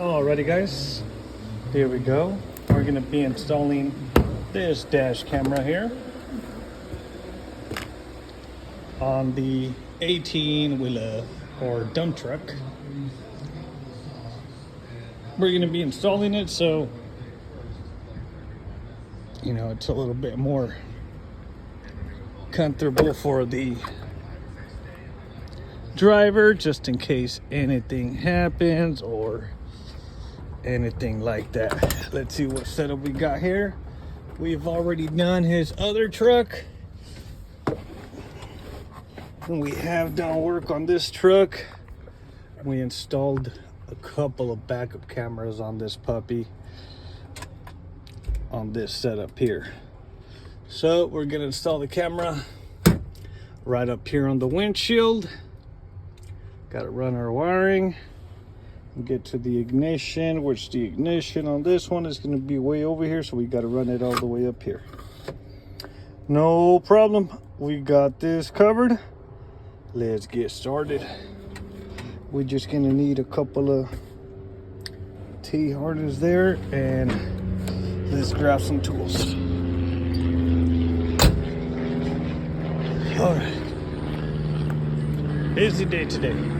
Alrighty guys, here we go. We're going to be installing this dash camera here on the 18-wheeler or dump truck. We're going to be installing it so it's a little bit more comfortable for the driver, just in case anything happens or anything like that. Let's see what setup we got here. We've already done his other truck, and we have done work on this truck. We installed a couple of backup cameras on this puppy on this setup here. So we're gonna install the camera right up here on the windshield. Got to run our wiring and get to the ignition, which the ignition on this one is going to be way over here, so we got to run it all the way up here. No problem, we got this covered. Let's get started. We're just going to need a couple of T-harness there, and let's grab some tools. All right, busy day today.